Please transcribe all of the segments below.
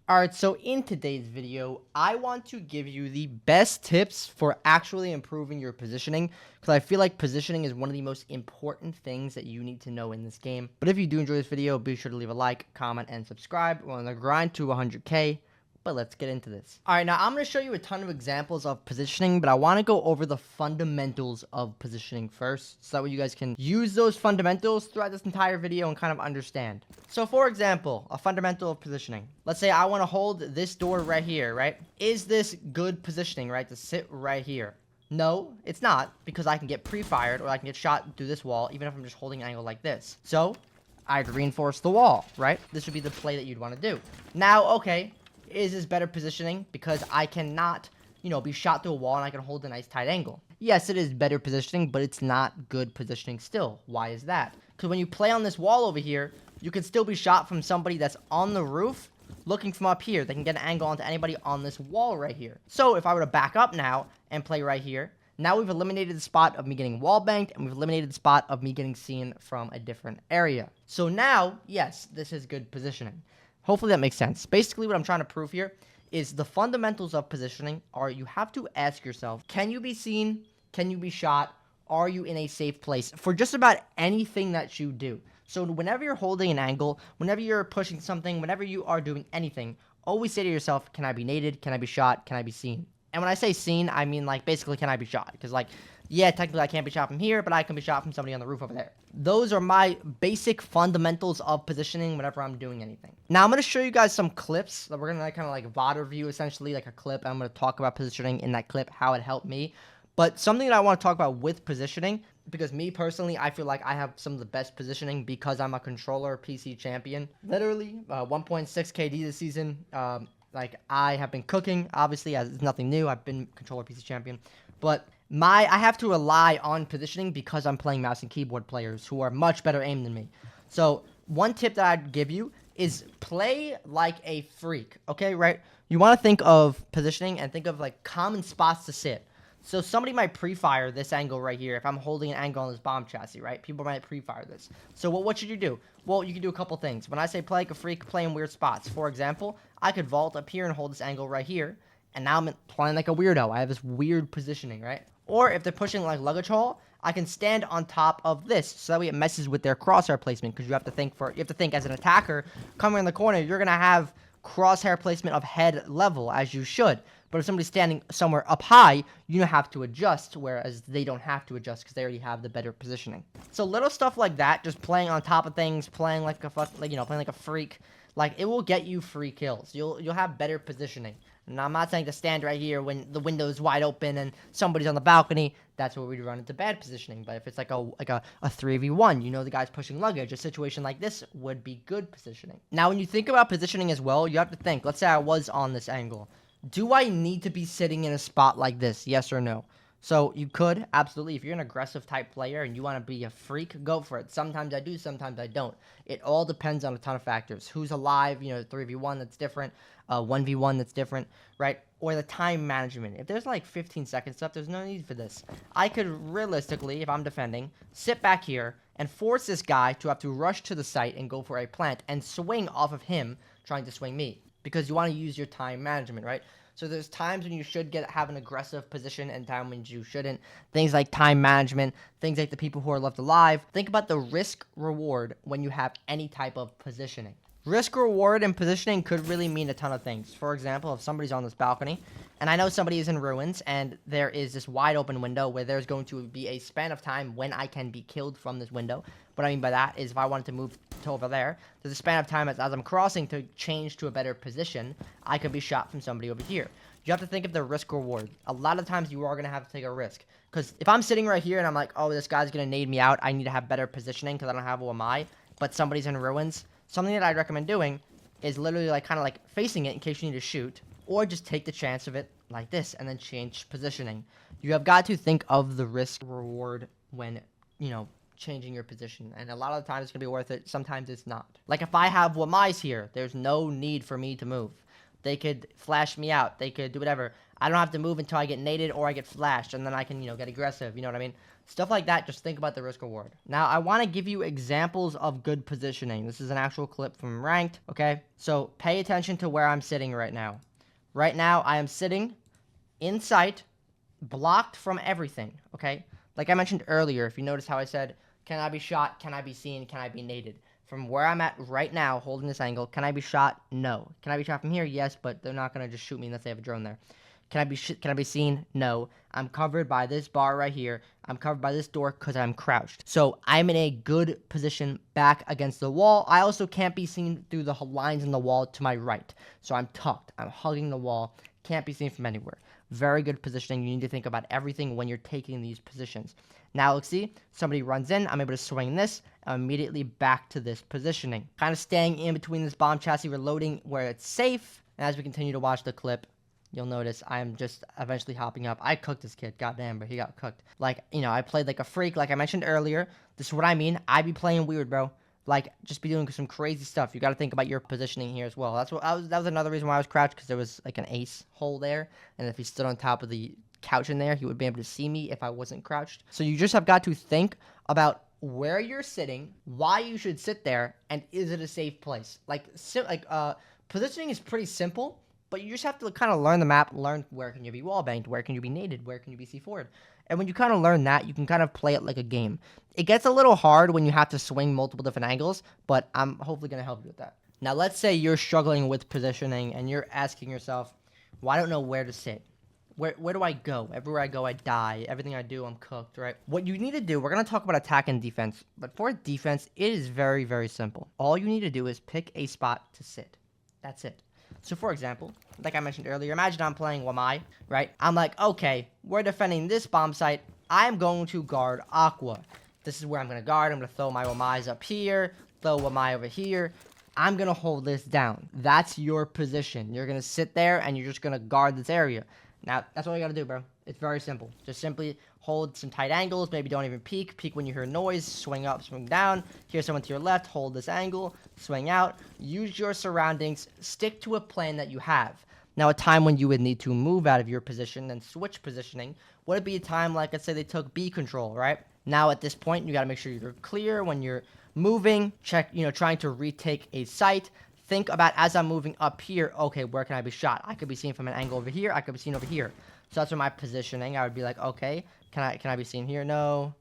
Alright, so in today's video, I want to give you the best tips for actually improving your positioning, because I feel like positioning is one of the most important things that you need to know in this game. But if you do enjoy this video, be sure to leave a like, comment, and subscribe. We're on the grind to 100k, but let's get into this. Alright, now I'm going to show you a ton of examples of positioning, but I want to go over the fundamentals of positioning first, so that way you guys can use those fundamentals throughout this entire video and kind of understand. So for example, a fundamental of positioning. Let's say I want to hold this door right here, right? Is this good positioning, right? To sit right here? No, it's not, because I can get pre-fired or I can get shot through this wall, even if I'm just holding an angle like this. So I'd reinforce the wall, right? This would be the play that you'd want to do. Now, okay, is this better positioning because I cannot, be shot through a wall and I can hold a nice tight angle? Yes, it is better positioning, but it's not good positioning still. Why is that? Because when you play on this wall over here, you can still be shot from somebody that's on the roof looking from up here. They can get an angle onto anybody on this wall right here. So if I were to back up now and play right here, now we've eliminated the spot of me getting wall banked, and we've eliminated the spot of me getting seen from a different area. So now, yes, this is good positioning. Hopefully that makes sense. Basically, what I'm trying to prove here is the fundamentals of positioning are you have to ask yourself, can you be seen? Can you be shot? Are you in a safe place for just about anything that you do? So whenever you're holding an angle, whenever you're pushing something, whenever you are doing anything, always say to yourself, can I be naded? Can I be shot? Can I be seen? And when I say seen, I mean, basically, can I be shot? Because, yeah, technically I can't be shot from here, but I can be shot from somebody on the roof over there. Those are my basic fundamentals of positioning whenever I'm doing anything. Now, I'm going to show you guys some clips that we're going to kind of VOD review, essentially, like a clip. I'm going to talk about positioning in that clip, how it helped me. But something that I want to talk about with positioning, because me personally, I feel like I have some of the best positioning because I'm a controller PC champion. Literally, 1.6 KD this season. I have been cooking, obviously, as it's nothing new. I've been controller PC champion. But I have to rely on positioning because I'm playing mouse and keyboard players who are much better aim than me. So one tip that I'd give you is play like a freak, okay, right? You want to think of positioning and think of common spots to sit. So somebody might pre-fire this angle right here if I'm holding an angle on this bomb chassis, right? People might pre-fire this. So what should you do? Well, you can do a couple things. When I say play like a freak, play in weird spots. For example, I could vault up here and hold this angle right here, and now I'm playing like a weirdo. I have this weird positioning, right? Or if they're pushing like luggage haul, I can stand on top of this, so that way it messes with their crosshair placement, because you have to think as an attacker, coming in the corner, you're gonna have crosshair placement of head level, as you should. But if somebody's standing somewhere up high, you have to adjust, whereas they don't have to adjust because they already have the better positioning. So little stuff like that, just playing on top of things, playing like a playing like a freak, it will get you free kills. You'll have better positioning. And I'm not saying to stand right here when the window is wide open and somebody's on the balcony. That's where we'd run into bad positioning. But if it's like a 3v1, the guy's pushing luggage, a situation like this would be good positioning. Now, when you think about positioning as well, you have to think, let's say I was on this angle. Do I need to be sitting in a spot like this? Yes or no? So you could, absolutely. If you're an aggressive type player and you want to be a freak, go for it. Sometimes I do, sometimes I don't. It all depends on a ton of factors. Who's alive, 3v1, that's different. 1v1, that's different, right? Or the time management. If there's 15 seconds left, there's no need for this. I could realistically, if I'm defending, sit back here and force this guy to have to rush to the site and go for a plant and swing off of him trying to swing me. Because you want to use your time management, right? So there's times when you should have an aggressive position and times when you shouldn't. Things like time management, things like the people who are left alive. Think about the risk reward when you have any type of positioning. Risk reward and positioning could really mean a ton of things. For example, if somebody's on this balcony, and I know somebody is in ruins, and there is this wide open window where there's going to be a span of time when I can be killed from this window. What I mean by that is if I wanted to move to over there, there's a span of time as I'm crossing to change to a better position, I could be shot from somebody over here. You have to think of the risk reward. A lot of times you are going to have to take a risk. Because if I'm sitting right here and I'm like, oh, this guy's going to nade me out, I need to have better positioning because I don't have OMI, but somebody's in ruins, something that I'd recommend doing is literally kind of facing it in case you need to shoot, or just take the chance of it like this and then change positioning. You have got to think of the risk reward when, changing your position, and a lot of the times it's going to be worth it. Sometimes it's not. Like if I have Wamais here, there's no need for me to move. They could flash me out. They could do whatever. I don't have to move until I get naded or I get flashed, and then I can, get aggressive. You know what I mean? Stuff like that. Just think about the risk reward. Now, I want to give you examples of good positioning. This is an actual clip from Ranked, okay? So pay attention to where I'm sitting right now. Right now, I am sitting in sight, blocked from everything, okay? Like I mentioned earlier, if you notice how I said, can I be shot? Can I be seen? Can I be naded? From where I'm at right now, holding this angle, can I be shot? No. Can I be shot from here? Yes, but they're not going to just shoot me unless they have a drone there. Can I be seen? No. I'm covered by this bar right here. I'm covered by this door because I'm crouched. So I'm in a good position back against the wall. I also can't be seen through the lines in the wall to my right. So I'm tucked. I'm hugging the wall. Can't be seen from anywhere. Very good positioning. You need to think about everything when you're taking these positions. Now, let's see. Somebody runs in. I'm able to swing this. I'm immediately back to this positioning. Kind of staying in between this bomb chassis, reloading where it's safe. And as we continue to watch the clip, you'll notice I'm just eventually hopping up. I cooked this kid. Goddamn, but he got cooked. Like, I played like a freak, like I mentioned earlier. This is what I mean. I be playing weird, bro. Like, just be doing some crazy stuff. You got to think about your positioning here as well. That was another reason why I was crouched, because there was like an ace hole there. And if he stood on top of the couch in there, he would be able to see me if I wasn't crouched. So you just have got to think about where you're sitting, why you should sit there, and is it a safe place? Positioning is pretty simple, but you just have to kind of learn the map, learn where can you be wall banged, where can you be naded, where can you be C4'd. And when you kind of learn that, you can kind of play it like a game. It gets a little hard when you have to swing multiple different angles, but I'm hopefully going to help you with that. Now, let's say you're struggling with positioning and you're asking yourself, well, I don't know where to sit. Where do I go? Everywhere I go, I die. Everything I do, I'm cooked, right? What you need to do, we're going to talk about attack and defense. But for defense, it is very, very simple. All you need to do is pick a spot to sit. That's it. So, for example, like I mentioned earlier, imagine I'm playing Wamai, right? I'm like, okay, we're defending this bomb site. I'm going to guard Aqua. This is where I'm going to guard. I'm going to throw my Wamais up here, throw Wamai over here. I'm going to hold this down. That's your position. You're going to sit there, and you're just going to guard this area. Now, that's all you got to do, bro. It's very simple. Just simply hold some tight angles. Maybe don't even peek. Peek when you hear noise. Swing up, swing down. Hear someone to your left. Hold this angle. Swing out. Use your surroundings. Stick to a plan that you have. Now, a time when you would need to move out of your position and switch positioning would it be a time like, let's say they took B control, right? Now, at this point, you got to make sure you're clear when you're moving. Check, trying to retake a site. Think about, as I'm moving up here, okay, where can I be shot? I could be seen from an angle over here. I could be seen over here. So that's where my positioning. I would be like, okay, can I be seen here? No.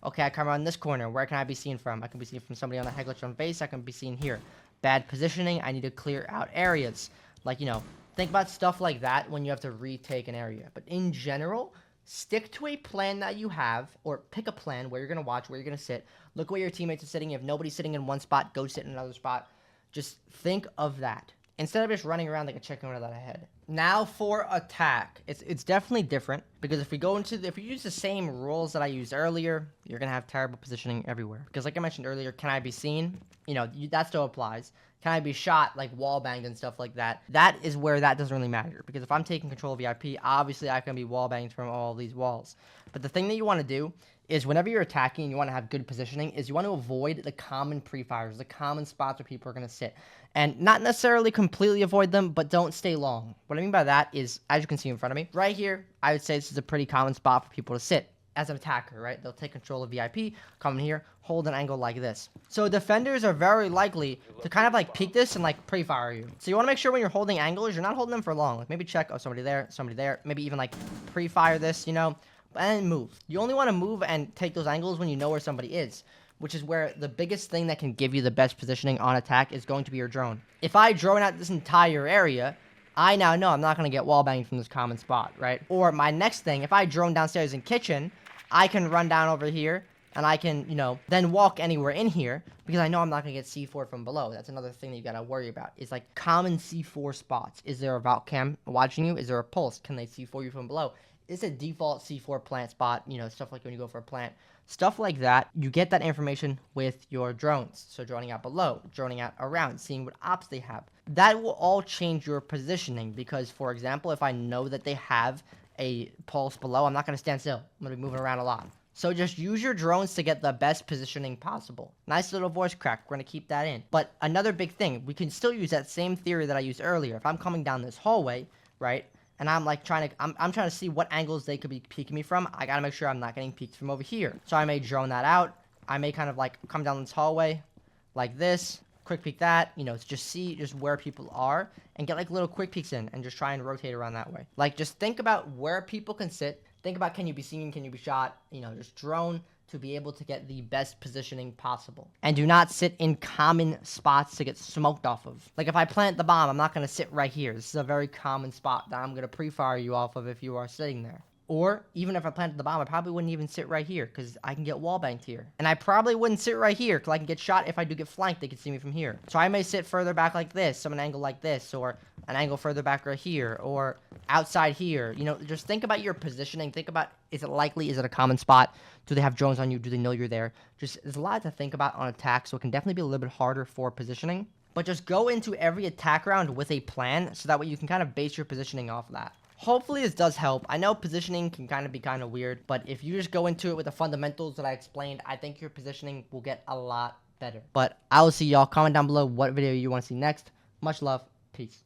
Okay, I come around this corner. Where can I be seen from? I can be seen from somebody on a head glitch on base. I can be seen here. Bad positioning. I need to clear out areas. Like, think about stuff like that when you have to retake an area. But in general, stick to a plan that you have, or pick a plan where you're going to watch, where you're going to sit. Look where your teammates are sitting. If nobody's sitting in one spot, go sit in another spot. Just think of that instead of just running around like a chicken without a head. Now for attack, it's definitely different, because if you use the same rules that I used earlier, you're gonna have terrible positioning everywhere. Because like I mentioned earlier, can I be seen? That still applies. Can I be shot, like wall banged and stuff like that? That is where that doesn't really matter, because if I'm taking control of VIP, obviously I can be wall banged from all these walls. But the thing that you want to do is, whenever you're attacking and you want to have good positioning, is you want to avoid the common pre-fires, the common spots where people are going to sit. And not necessarily completely avoid them, but don't stay long. What I mean by that is, as you can see in front of me, right here, I would say this is a pretty common spot for people to sit. As an attacker, right? They'll take control of VIP, come in here, hold an angle like this. So defenders are very likely to kind of like peek this and like pre-fire you. So you want to make sure when you're holding angles, you're not holding them for long. Like maybe check, oh, somebody there. Maybe even like pre-fire this, and move. You only want to move and take those angles when you know where somebody is, which is where the biggest thing that can give you the best positioning on attack is going to be your drone. If I drone out this entire area, I now know I'm not going to get wall banged from this common spot, right? Or my next thing, if I drone downstairs in kitchen, I can run down over here and I can, then walk anywhere in here, because I know I'm not going to get C4 from below. That's another thing that you got to worry about, is like common C4 spots. Is there a vault cam watching you? Is there a pulse? Can they C4 you from below? It's a default C4 plant spot, stuff like when you go for a plant. Stuff like that, you get that information with your drones. So droning out below, droning out around, seeing what ops they have. That will all change your positioning, because, for example, if I know that they have a pulse below, I'm not going to stand still. I'm going to be moving around a lot. So just use your drones to get the best positioning possible. Nice little voice crack. We're going to keep that in. But another big thing, we can still use that same theory that I used earlier. If I'm coming down this hallway, right, and I'm like I'm trying to see what angles they could be peeking me from, I got to make sure I'm not getting peeked from over here. So I may drone that out. I may kind of like come down this hallway like this, quick peek that, you know, just see just where people are and get like little quick peeks in and just try and rotate around that way. Like just think about where people can sit. Think about, can you be seen, can you be shot, you know, just drone to be able to get the best positioning possible. And do not sit in common spots to get smoked off of. Like if I plant the bomb, I'm not going to sit right here. This is a very common spot that I'm going to pre-fire you off of if you are sitting there. Or even if I planted the bomb, I probably wouldn't even sit right here because I can get wall banked here. And I probably wouldn't sit right here because I can get shot. If I do get flanked, they can see me from here. So I may sit further back like this, so an angle like this, or an angle further back right here, or outside here. You know, just think about your positioning. Think about, is it likely? Is it a common spot? Do they have drones on you? Do they know you're there? Just, there's a lot to think about on attack, so it can definitely be a little bit harder for positioning. But just go into every attack round with a plan, so that way you can kind of base your positioning off of that. Hopefully this does help. I know positioning can kind of be kind of weird, but if you just go into it with the fundamentals that I explained, I think your positioning will get a lot better. But I will see y'all. Comment down below what video you want to see next. Much love. Peace.